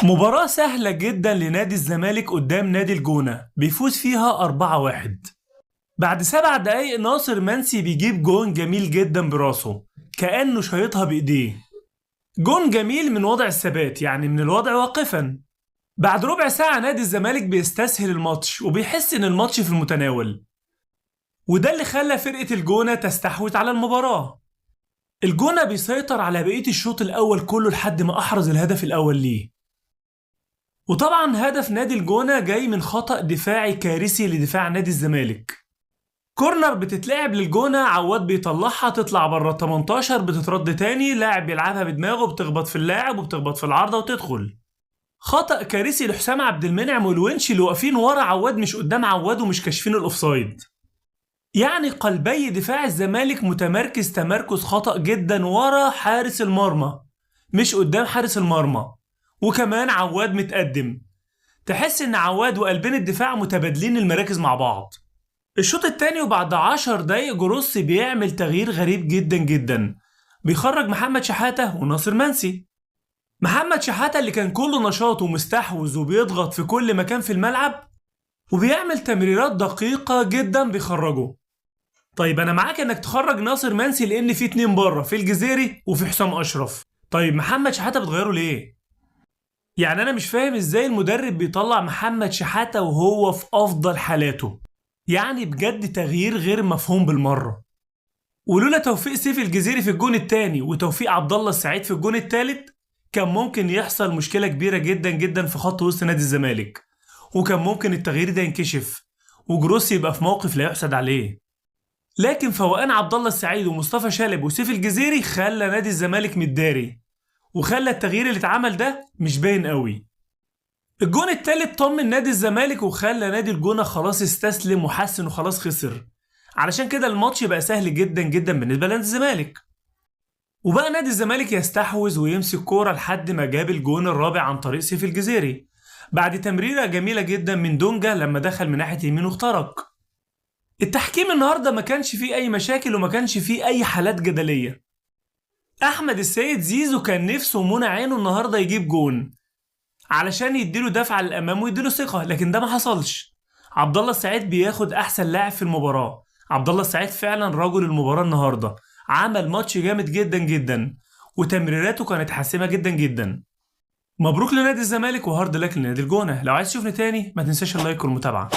مباراة سهلة جدا لنادي الزمالك قدام نادي الجونة بيفوز فيها 4-1. بعد 7 دقايق ناصر منسي بيجيب جون جميل جدا براسه كأنه شايطها بإيديه. جون جميل من وضع الثبات، يعني من الوضع واقفا. بعد ربع ساعة نادي الزمالك بيستسهل الماتش وبيحس ان الماتش في المتناول، وده اللي خلى فرقة الجونة تستحوذ على المباراة. الجونة بيسيطر على بقية الشوط الأول كله لحد ما أحرز الهدف الأول ليه. وطبعا هدف نادي الجونة جاي من خطأ دفاعي كارثي لدفاع نادي الزمالك. كورنر بتتلعب للجونة، عواد بيطلعها تطلع بره ال 18، بتترد تاني، لاعب بيلعبها بدماغه بتخبط في اللاعب وبتخبط في العارضة وتدخل. خطأ كارثي لحسام عبد المنعم والونش اللي واقفين ورا عواد، مش قدام عواد ومش كاشفين الأوفسايد. يعني قلبي دفاع الزمالك متمركز تمركز خطأ جدا ورا حارس المرمى مش قدام حارس المرمى، وكمان عواد متقدم. تحس ان عواد وقلبين الدفاع متبادلين المراكز مع بعض. الشوط التاني وبعد 10 دقايق جروسي بيعمل تغيير غريب جدا جدا، بيخرج محمد شحاتة وناصر منسي. محمد شحاتة اللي كان كله نشاط ومستحوذ وبيضغط في كل مكان في الملعب وبيعمل تمريرات دقيقة جدا بيخرجه. طيب انا معاك انك تخرج ناصر منسي لان في 2 بره، في الجزيري وفي حسام اشرف. طيب محمد شحاتة بتغيره ليه؟ يعني انا مش فاهم ازاي المدرب بيطلع محمد شحاتة وهو في افضل حالاته. يعني بجد تغيير غير مفهوم بالمرة. ولولا توفيق سيف الجزيري في الجون الثاني وتوفيق عبد الله السعيد في الجون الثالث كان ممكن يحصل مشكلة كبيرة جدا جدا في خط وسط نادي الزمالك، وكان ممكن التغيير ده ينكشف وجروسي يبقى في موقف لا يحسد عليه. لكن فوقان عبد الله السعيد ومصطفى شالب وسيف الجزيري خلى نادي الزمالك متداري، وخلى التغيير اللي اتعمل ده مش باين قوي. الجون التالت طمن نادي الزمالك وخلى نادي الجونة خلاص استسلم وحس انه خلاص خسر، علشان كده الماتش بقى سهل جدا جدا بالنسبة لنادي الزمالك. وبقى نادي الزمالك يستحوذ ويمسك كورة لحد ما جاب الجون الرابع عن طريق سيف الجزيري بعد تمريرة جميلة جدا من دونجا لما دخل من ناحية يمين واخترق. التحكيم النهاردة ما كانش فيه أي مشاكل وما كانش فيه أي حالات جدلية. أحمد السيد زيزو كان نفسه منى عينه النهاردة يجيب جون علشان يديله دفعة للأمام ويديله ثقة، لكن ده ما حصلش. عبد الله السعيد بياخد أحسن لاعب في المباراة. عبد الله السعيد فعلا رجل المباراة النهاردة، عمل ماتش جامد جدا جدا وتمريراته كانت حاسمة جدا جدا. مبروك لنادي الزمالك وهارد لك لنادي الجونة. لو عايز تشوفني تاني ما تنساش اللايك والمتابعة.